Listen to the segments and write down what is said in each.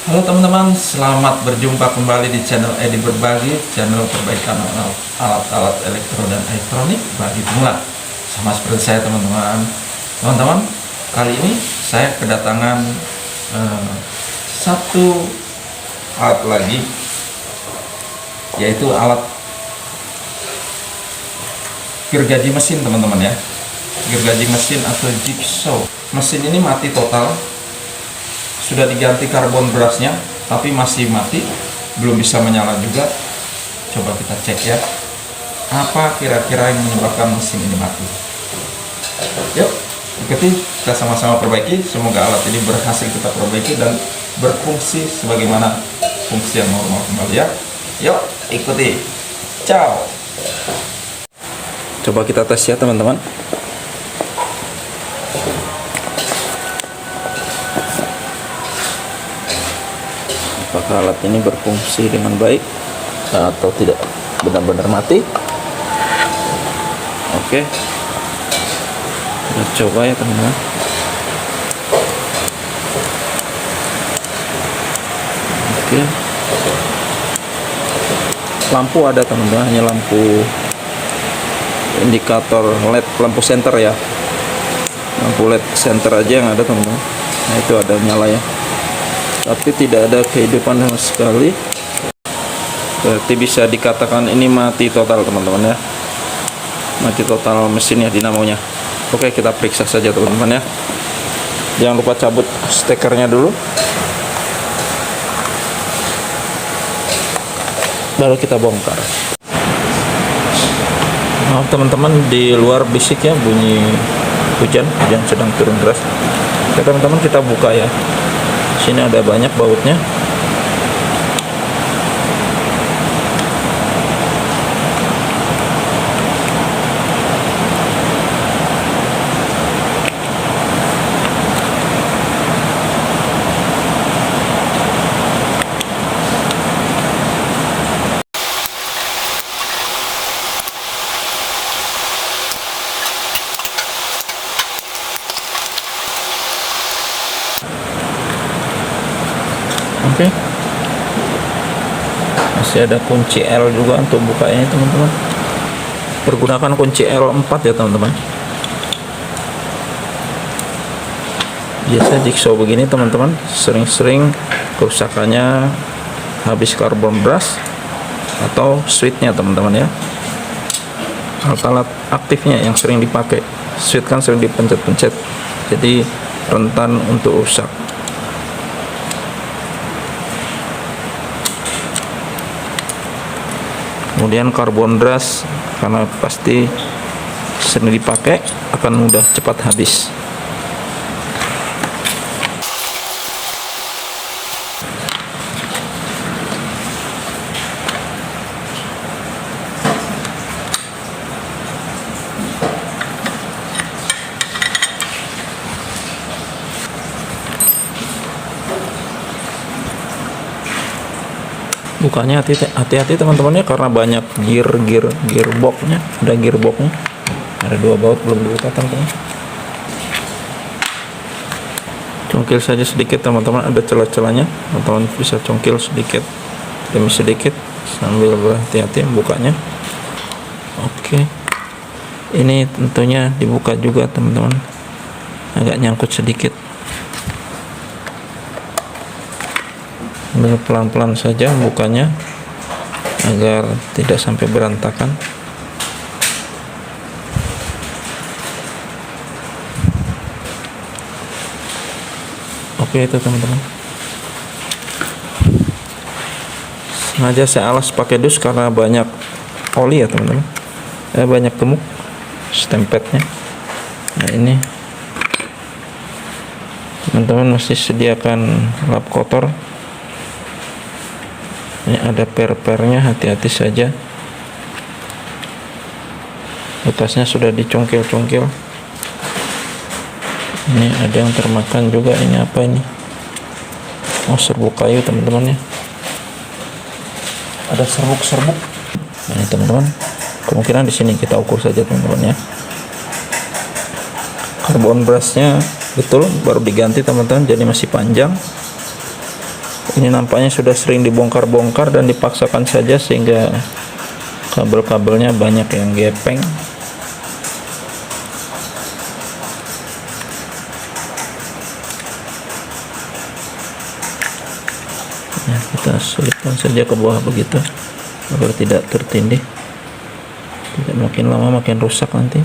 Halo teman-teman, selamat berjumpa kembali di channel Edi Berbagi, channel perbaikan alat-alat elektro dan elektronik bagi pemula. Sama seperti saya teman-teman. Teman-teman, kali ini saya kedatangan satu alat lagi, yaitu alat gergaji mesin teman-teman ya. Gergaji mesin atau jigsaw. Mesin ini mati total. Sudah diganti karbon brasnya, tapi masih mati, belum bisa menyala juga. Coba kita cek ya, apa kira-kira yang menyebabkan mesin ini mati. Yuk, ikuti, kita sama-sama perbaiki. Semoga alat ini berhasil kita perbaiki dan berfungsi sebagaimana fungsi yang normal kembali ya. Yuk, ikuti. Ciao. Coba kita tes ya teman-teman. Apakah alat ini berfungsi dengan baik atau tidak, benar-benar mati. Oke, kita coba ya teman-teman. Oke, lampu ada teman-teman, hanya lampu indikator LED, lampu senter ya, lampu LED senter aja yang ada teman-teman. Nah itu ada nyala ya, tapi tidak ada kehidupan sama sekali. Berarti bisa dikatakan ini mati total teman-teman ya, mati total mesinnya, dinamonya. Oke, kita periksa saja teman-teman ya. Jangan lupa cabut stekernya dulu, baru kita bongkar. Maaf teman-teman, di luar bisik ya, bunyi hujan sedang turun deras. Oke teman-teman, kita buka ya. Sini ada banyak bautnya. Oke, masih ada kunci L juga untuk bukanya teman-teman. Pergunakan kunci L4 ya teman-teman. Biasa jigsaw begini teman-teman, sering-sering kerusakannya habis karbon brush atau switchnya teman-teman ya. Alat-alat aktifnya yang sering dipakai, switch kan sering dipencet-pencet, jadi rentan untuk rusak. Kemudian karbon brush karena pasti sering dipakai akan mudah cepat habis. Bukanya hati-hati teman-teman ya, karena banyak gearboxnya, ada gearboxnya, ada 2 baut belum dibuka teman-teman. Congkil saja sedikit teman-teman, ada celah-celahnya, teman-teman bisa congkil sedikit demi sedikit sambil berhati-hati membukanya. Oke, ini tentunya dibuka juga teman-teman, agak nyangkut sedikit. Pelan-pelan saja bukanya agar tidak sampai berantakan. Oke, itu teman-teman. Sengaja saya alas pakai dus karena banyak oli ya teman-teman, banyak gemuk stempetnya. Nah ini teman-teman mesti sediakan lap kotor. Ini ada per-pernya, hati-hati saja. Bekasnya sudah dicongkil-congkil. Ini ada yang termakan juga. Ini apa ini? Oh, serbuk kayu teman-teman ya. Ada serbuk-serbuk. Nah, ini teman-teman. Kemungkinan di sini kita ukur saja teman-teman ya. Karbon brushnya betul baru diganti teman-teman, jadi masih panjang. Ini nampaknya sudah sering dibongkar-bongkar dan dipaksakan saja sehingga kabel-kabelnya banyak yang gepeng. Ya, kita selipkan saja ke bawah begitu agar tidak tertindih, tidak makin lama makin rusak nanti.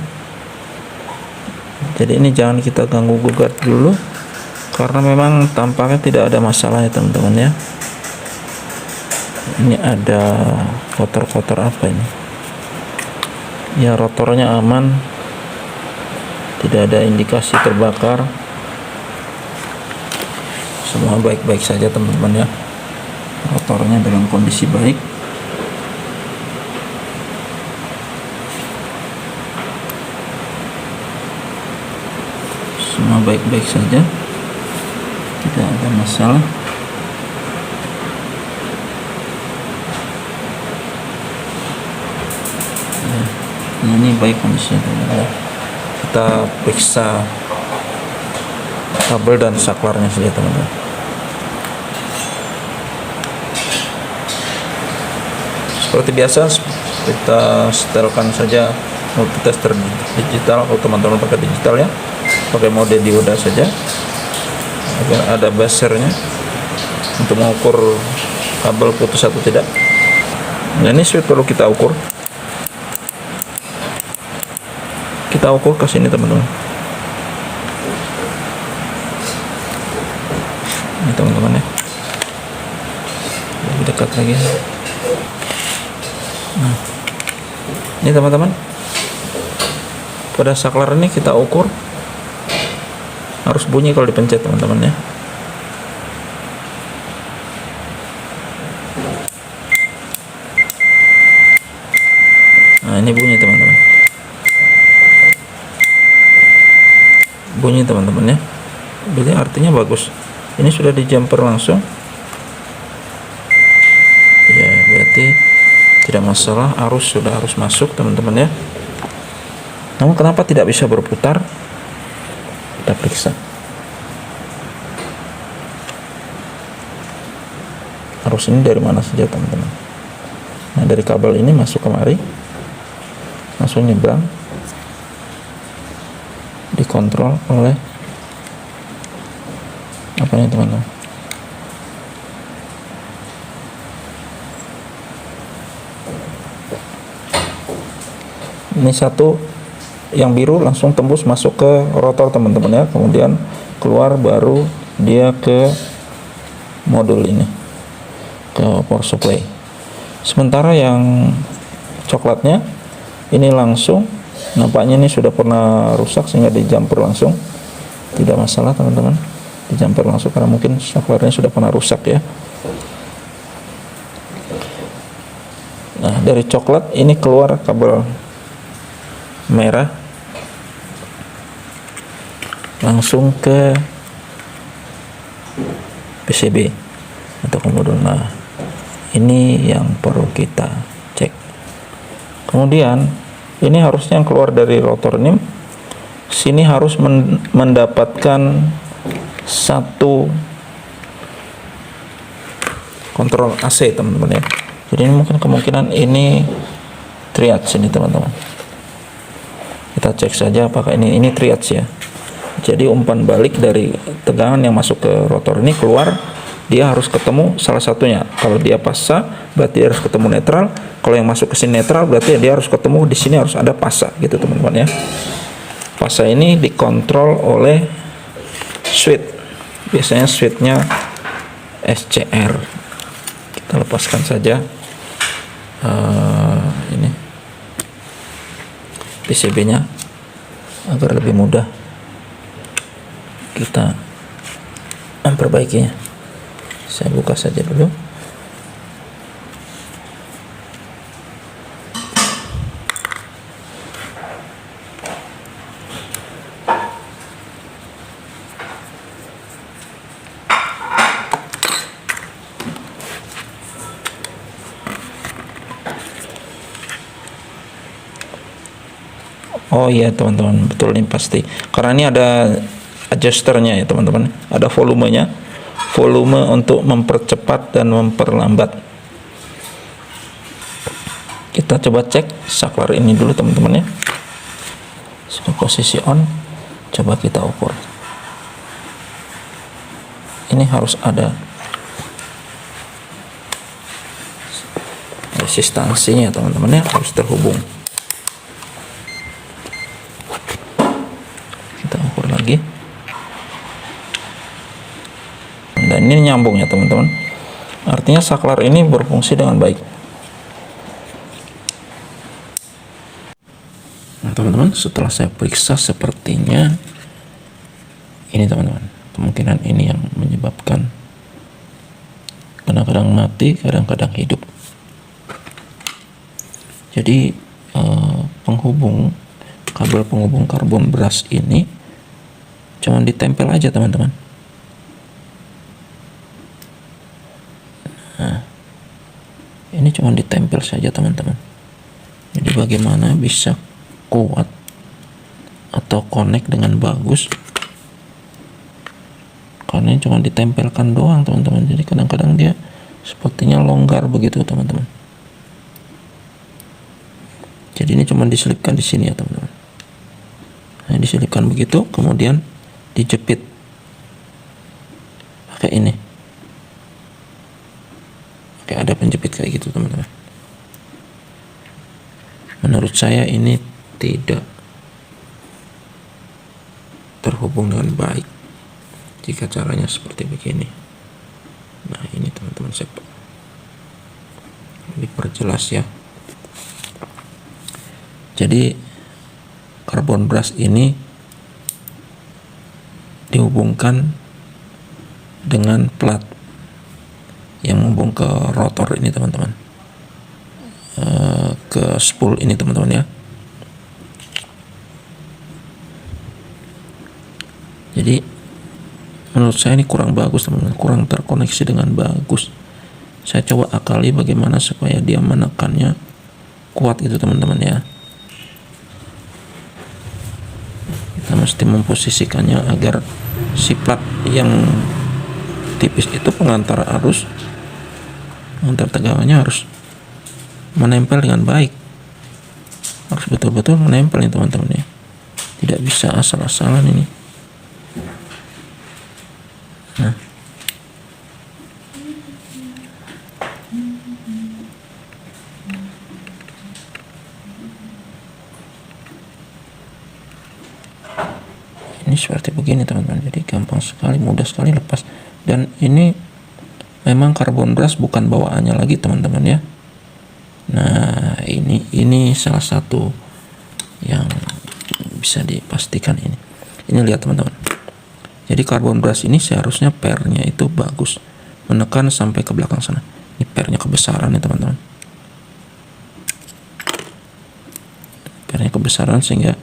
Jadi ini jangan kita ganggu gugat dulu karena memang tampaknya tidak ada masalah ya teman-teman ya. Ini ada kotor-kotor apa ini ya, rotornya aman, tidak ada indikasi terbakar, semua baik-baik saja teman-teman ya. Rotornya dalam kondisi baik. Semua baik-baik saja, tidak ada masalah. Nah, ini baik kondisinya teman-teman. Kita periksa kabel dan saklarnya saja teman-teman. Seperti biasa kita setelkan saja multitester digital. Kalau teman-teman pakai digital ya, pakai mode dioda saja agar ada buzzernya untuk mengukur kabel putus atau tidak. Nah, ini switch perlu kita ukur. Kita ukur ke sini teman-teman. Ini teman-teman ya. Lebih dekat lagi. Nah, ini teman-teman. Pada saklar ini kita ukur. Harus bunyi kalau dipencet teman-teman ya. Nah, ini bunyi teman-teman. Bunyi teman-teman ya. Jadi artinya bagus. Ini sudah di jumper langsung. Ya, berarti tidak masalah, sudah arus masuk teman-teman ya. Namun kenapa tidak bisa berputar? Kita periksa. Arus ini dari mana saja teman-teman? Nah, dari kabel ini masuk kemari, langsung nyebrang, dikontrol oleh apa nih teman-teman? Ini satu yang biru langsung tembus masuk ke rotor teman-teman ya, kemudian keluar baru dia ke modul ini, ke power supply. Sementara yang coklatnya ini langsung nampaknya ini sudah pernah rusak sehingga di jumper langsung. Tidak masalah teman-teman, di jumper langsung karena mungkin saklarnya sudah pernah rusak ya. Nah, dari coklat ini keluar kabel merah langsung ke PCB atau ke modul. Nah, ini yang perlu kita cek. Kemudian ini harusnya yang keluar dari rotor ini sini harus mendapatkan satu kontrol AC teman-teman ya. Jadi ini mungkin kemungkinan ini triage ini teman-teman. Kita cek saja apakah ini triage ya. Jadi umpan balik dari tegangan yang masuk ke rotor ini keluar, dia harus ketemu salah satunya. Kalau dia pasa berarti dia harus ketemu netral. Kalau yang masuk ke sini netral berarti dia harus ketemu di sini harus ada pasa gitu teman-teman ya. Pasa ini dikontrol oleh switch. Biasanya switchnya SCR. Kita lepaskan saja ini PCB-nya agar lebih mudah kita memperbaikinya. Saya buka saja dulu. Oh iya teman-teman, betul ini pasti. Karena ini ada adjusternya ya teman-teman, ada volumenya. volume untuk mempercepat dan memperlambat. Kita coba cek saklar ini dulu teman-teman ya. Sudah posisi on, coba kita ukur. Ini harus ada resistansinya teman-teman ya, harus terhubung. Kita ukur lagi. Dan ini nyambung ya teman-teman. Artinya saklar ini berfungsi dengan baik. Nah teman-teman, setelah saya periksa sepertinya ini teman-teman, kemungkinan ini yang menyebabkan kadang-kadang mati, kadang-kadang hidup. Jadi kabel penghubung karbon beras ini cuma ditempel aja teman-teman. Nah, ini cuma ditempel saja teman-teman. Jadi bagaimana bisa kuat atau connect dengan bagus karena ini cuma ditempelkan doang teman-teman. Jadi kadang-kadang dia sepertinya longgar begitu teman-teman. Jadi ini cuma diselipkan di sini ya teman-teman. Nah, diselipkan begitu, kemudian dijepit pakai ini. Pakai ada penjepit kayak gitu teman-teman. Menurut saya ini tidak terhubung dengan baik jika caranya seperti begini. Nah ini teman-teman, saya diperjelas ya. Jadi karbon beras ini dihubungkan dengan plat yang menghubung ke rotor ini teman-teman, ke spool ini teman-teman ya. Jadi menurut saya ini kurang bagus teman-teman, kurang terkoneksi dengan bagus. Saya coba akali bagaimana supaya dia menekannya kuat gitu teman-teman ya. Kita mesti memposisikannya agar si plat yang tipis itu pengantar arus, pengantar tegangannya harus menempel dengan baik, harus betul-betul menempel nih teman-teman ya. Tidak bisa asal-asalan ini. Nah, ini seperti begini teman-teman. Jadi gampang sekali, mudah sekali lepas. Dan ini memang karbon beras bukan bawaannya lagi teman-teman ya. Nah ini salah satu yang bisa dipastikan ini. Ini lihat teman-teman. Jadi karbon beras ini seharusnya pernya itu bagus, menekan sampai ke belakang sana. Ini pernya kebesaran nih teman-teman. Pernya kebesaran sehingga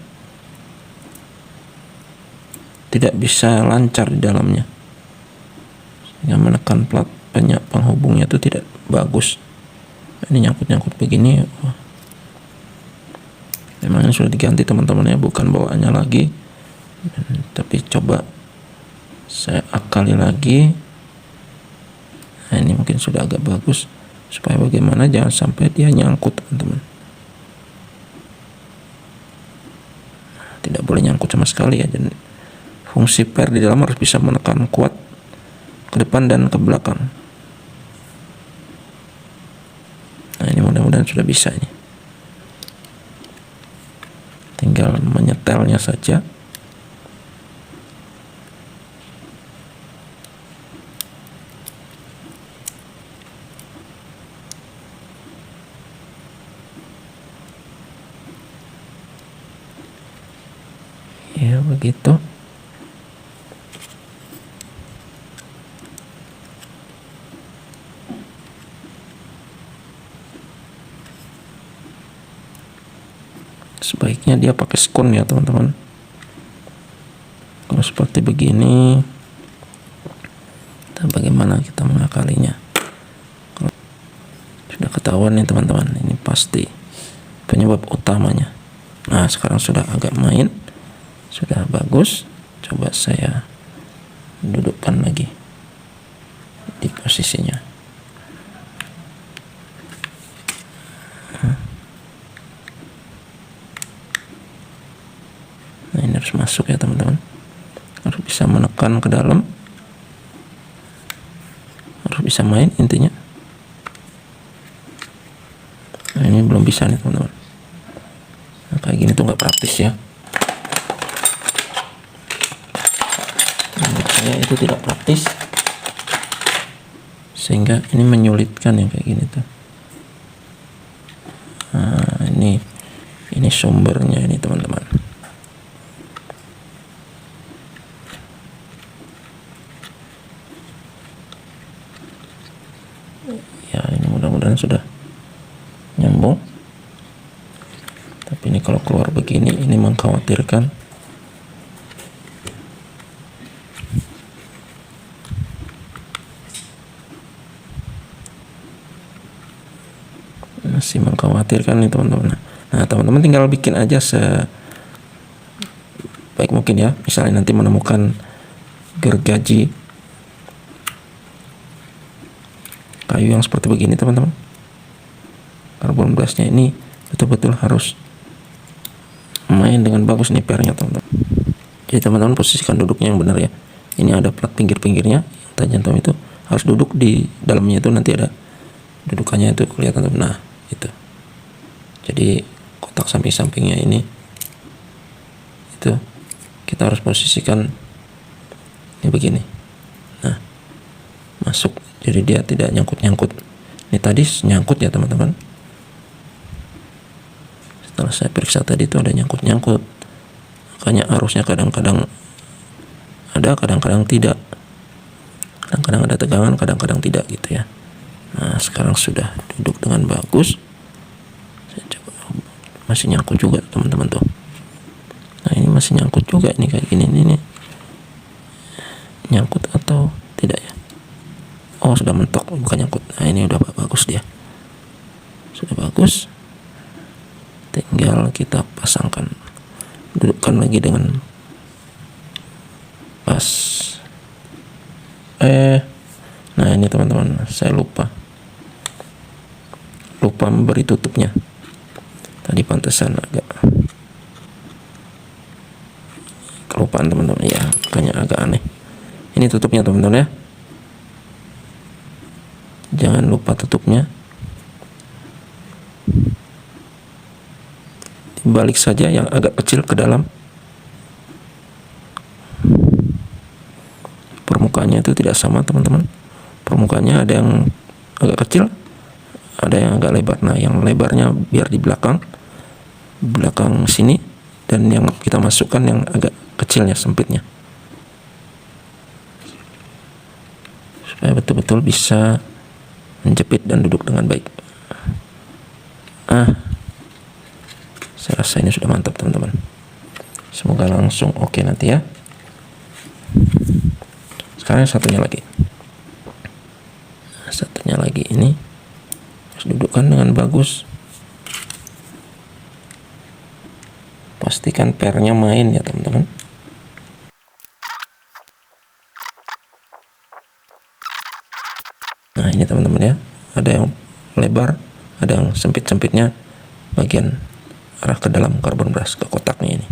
tidak bisa lancar di dalamnya, sehingga menekan plat penghubungnya itu tidak bagus. Ini nyangkut-nyangkut begini. Memang ini sudah diganti teman-teman ya, bukan bawaannya lagi. Tapi coba saya akali lagi. Nah ini mungkin sudah agak bagus, supaya bagaimana jangan sampai dia nyangkut teman-teman. Tidak boleh nyangkut sama sekali ya. Dan fungsi per di dalam harus bisa menekan kuat ke depan dan ke belakang. Nah ini mudah-mudahan sudah bisa ini. Tinggal menyetelnya saja. Ya begitu. Sebaiknya dia pakai skun ya teman-teman. Kalau seperti begini, bagaimana kita mengakalinya? Sudah ketahuan nih teman-teman, ini pasti penyebab utamanya. Nah sekarang sudah agak main, sudah bagus. Coba saya dudukkan lagi. di posisinya. Nah, ini harus masuk ya teman-teman, harus bisa menekan ke dalam, harus bisa main intinya. Nah, ini belum bisa nih teman-teman. Nah, kayak gini tuh nggak praktis ya. Menurut saya itu tidak praktis, sehingga ini menyulitkan yang kayak gini tuh. Nah, ini sumbernya ini teman-teman. Ya, ini mudah-mudahan sudah nyambung. Tapi ini kalau keluar begini, ini mengkhawatirkan. Masih mengkhawatirkan nih teman-teman. Nah, teman-teman tinggal bikin aja sebaik mungkin ya. Misalnya nanti menemukan gergaji kayu yang seperti begini teman-teman, karbon brashnya ini betul-betul harus main dengan bagus nih pernya teman-teman. Jadi teman-teman posisikan duduknya yang benar ya. Ini ada plat pinggir-pinggirnya, tajem itu harus duduk di dalamnya, itu nanti ada dudukannya itu kelihatan teman. Nah itu, jadi kotak samping-sampingnya ini itu kita harus posisikan ini begini. Nah, masuk, jadi dia tidak nyangkut-nyangkut. Ini tadi nyangkut ya teman-teman. Setelah saya periksa tadi itu ada nyangkut-nyangkut. Makanya arusnya kadang-kadang ada, kadang-kadang tidak. Kadang-kadang ada tegangan, kadang-kadang tidak gitu ya. Nah, sekarang sudah duduk dengan bagus. Saya coba, masih nyangkut juga teman-teman tuh. Nah, ini masih nyangkut juga, ini kayak gini ini. Nyangkut atau tidak ya? Oh, sudah mentok, bukan nyangkut. Nah, ini udah bagus dia. Sudah bagus. Tinggal kita pasangkan, dudukkan lagi dengan pas. Nah ini teman-teman, saya lupa memberi tutupnya. Tadi pantesan agak kelupaan teman-teman ya, makanya agak aneh. Ini tutupnya teman-teman ya. Jangan lupa tutupnya. Balik saja yang agak kecil ke dalam. Permukaannya itu tidak sama teman-teman. Permukaannya ada yang agak kecil, ada yang agak lebar. Nah, yang lebarnya biar di belakang sini, dan yang kita masukkan yang agak kecilnya, sempitnya, supaya betul-betul bisa menjepit dan duduk dengan baik. Saya rasa ini sudah mantap teman-teman. Semoga langsung oke nanti ya. Sekarang satunya lagi. Satunya lagi ini harus dudukkan dengan bagus. Pastikan pernya main ya teman-teman. Nah ini teman-teman ya, ada yang lebar, ada yang sempit-sempitnya bagian arah ke dalam karbon brush, ke kotaknya ini.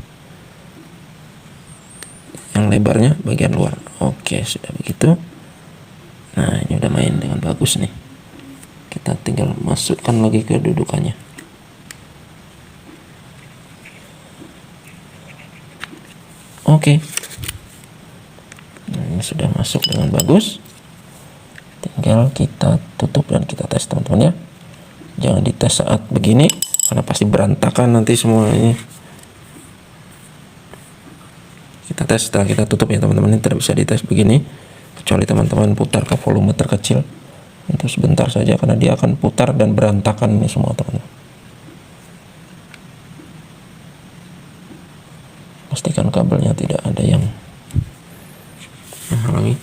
Yang lebarnya bagian luar. Oke, sudah begitu. Nah ini udah main dengan bagus nih. Kita tinggal masukkan lagi ke dudukannya. Oke. Nah, ini sudah masuk dengan bagus. Tinggal kita tutup dan kita tes teman-teman ya. Jangan dites saat begini, karena pasti berantakan nanti semua ini. Kita tes setelah kita tutup ya teman-teman. Ini tidak bisa dites begini, kecuali teman-teman putar ke volume terkecil. Itu sebentar saja, karena dia akan putar dan berantakan ini semua teman-teman. Pastikan kabelnya tidak ada yang menghalangi.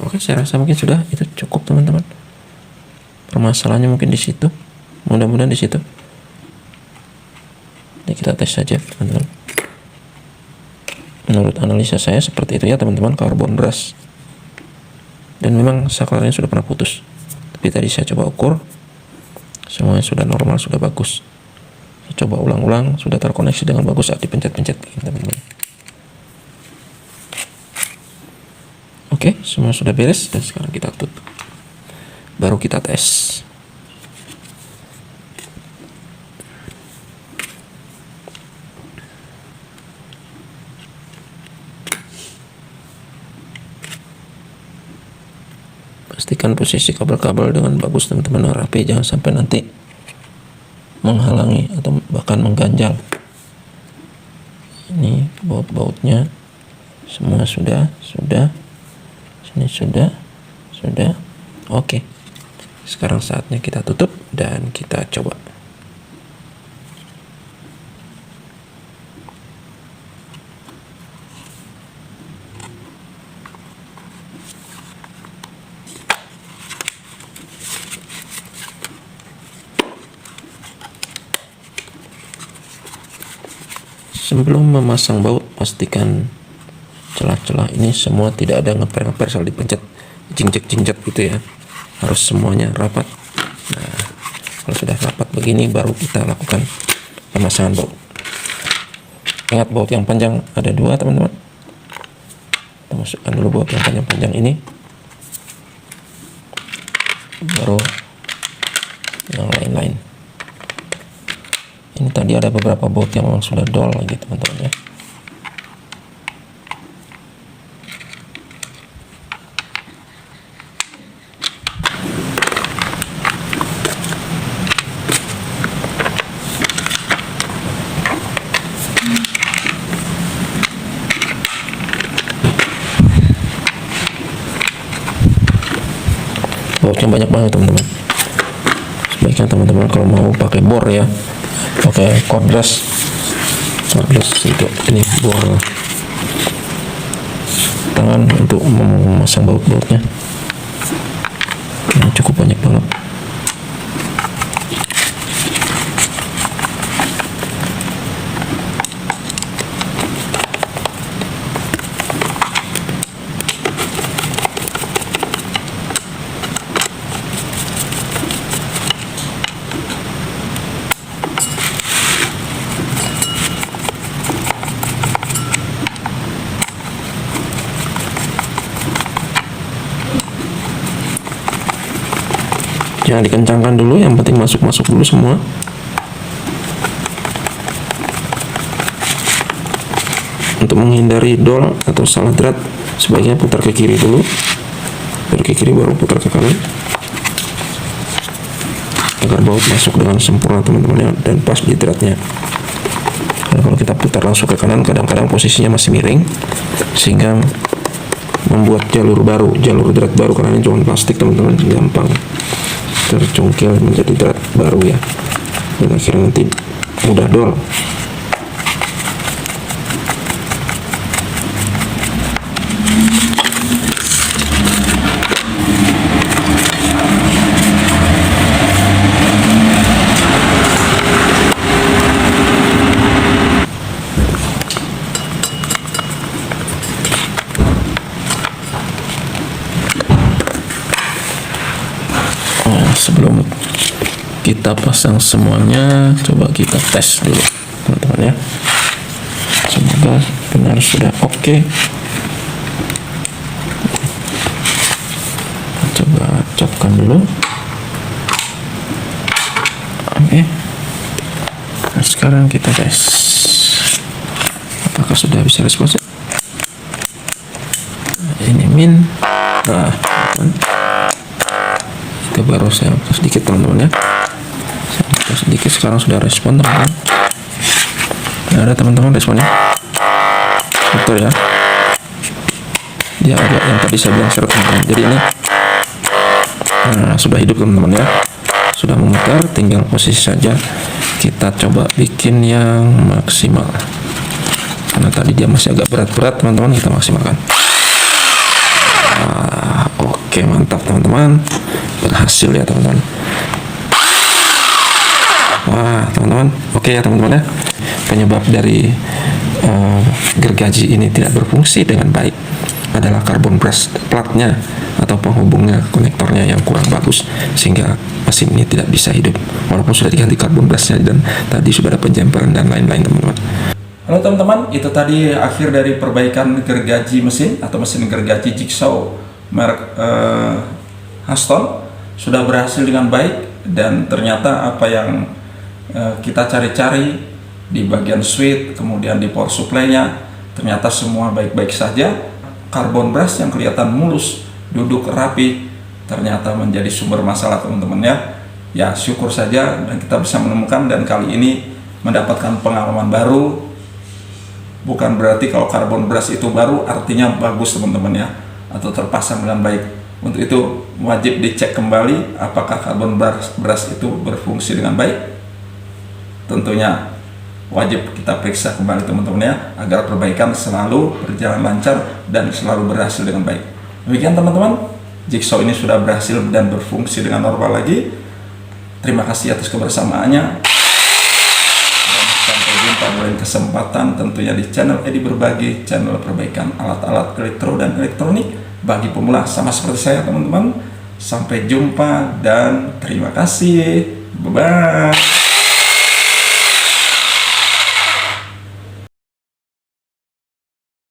Oke, saya rasa mungkin sudah itu cukup teman-teman. Permasalahannya mungkin di situ. Mudah-mudahan di situ. Jadi kita tes saja teman-teman. Menurut analisa saya seperti itu ya teman-teman, karbon brush dan memang saklarnya sudah pernah putus. Tapi tadi saya coba ukur, semuanya sudah normal, sudah bagus. Saya coba ulang-ulang, sudah terkoneksi dengan bagus saat dipencet-pencet, teman-teman. Oke, semua sudah beres dan sekarang kita tutup. Baru kita tes. Pastikan posisi kabel-kabel dengan bagus, teman-teman, rapi, jangan sampai nanti menghalangi atau bahkan mengganjal. Ini baut-bautnya semua sudah, sini sudah. Oke. Sekarang saatnya kita tutup dan kita coba. Sebelum memasang baut, pastikan celah-celah ini semua tidak ada ngeper-ngeper saat dipencet, jinjek-jinjek gitu ya. Harus semuanya rapat. Nah, kalau sudah rapat begini baru kita lakukan pemasangan baut. Ingat, baut yang panjang ada 2, teman-teman. Kita masukkan dulu baut yang panjang-panjang ini, baru yang lain-lain. Ini tadi ada beberapa baut yang memang sudah dol lagi, teman-teman ya. Bautnya banyak banget, teman-teman. Sebaiknya teman-teman kalau mau pakai bor ya, pakai cordless itu, ini bor tangan untuk memasang baut-bautnya. Ini cukup banyak banget. Jangan dikencangkan dulu, yang penting masuk dulu semua. Untuk menghindari dol atau salah drat, sebaiknya putar ke kiri dulu, baru ke kiri, baru putar ke kanan, agar baut masuk dengan sempurna, teman-teman ya, dan pas di dratnya. Karena kalau kita putar langsung ke kanan, kadang-kadang posisinya masih miring, sehingga membuat jalur drat baru, karena ini cuma plastik, teman-teman, gampang tercungkil menjadi drat baru ya, dan akhirnya nanti mudah dol. Sebelum kita pasang semuanya, coba kita tes dulu, teman-teman ya. Semoga benar sudah oke. Coba copkan dulu. Oke. Nah, sekarang kita tes apakah sudah bisa responsif. Nah, ini min. Nah, kita baru saya sedikit, teman-teman ya. Sedikit, sekarang sudah respon, teman-teman. Nah, ada teman-teman responnya, betul ya. Dia agak yang tadi saya bilang seret, teman-teman. Jadi ini, nah, sudah hidup, teman-teman ya. Sudah memutar, tinggal posisi saja. Kita coba bikin yang maksimal. Karena tadi dia masih agak berat-berat, teman-teman, kita maksimalkan. Oke, mantap, teman-teman. Berhasil ya, teman-teman. Wah, teman-teman, oke ya, teman-teman ya. Penyebab dari gergaji ini tidak berfungsi dengan baik adalah karbon brush platnya atau penghubungnya, konektornya yang kurang bagus, sehingga mesin ini tidak bisa hidup walaupun sudah diganti karbon brashnya dan tadi sudah ada penjemperan dan lain-lain teman-teman. Halo teman-teman, itu tadi akhir dari perbaikan gergaji mesin atau mesin gergaji Jigsaw merek Haston. Sudah berhasil dengan baik, dan ternyata apa yang kita cari-cari di bagian switch, kemudian di power supply-nya, ternyata semua baik-baik saja. Karbon brush yang kelihatan mulus, duduk rapi, ternyata menjadi sumber masalah teman-teman ya. Ya syukur saja dan kita bisa menemukan, dan kali ini mendapatkan pengalaman baru. Bukan berarti kalau karbon brush itu baru artinya bagus teman-teman ya, atau terpasang dengan baik. Untuk itu wajib dicek kembali apakah karbon brush itu berfungsi dengan baik. Tentunya wajib kita periksa kembali teman-teman ya, agar perbaikan selalu berjalan lancar dan selalu berhasil dengan baik. Demikian teman-teman, Jigsaw ini sudah berhasil dan berfungsi dengan normal lagi. Terima kasih atas kebersamaannya. Sampai jumpa di lain kesempatan, tentunya di channel Edi Berbagi, channel perbaikan alat-alat elektro dan elektronik bagi pemula sama seperti saya teman-teman. Sampai jumpa dan terima kasih. Bye-bye.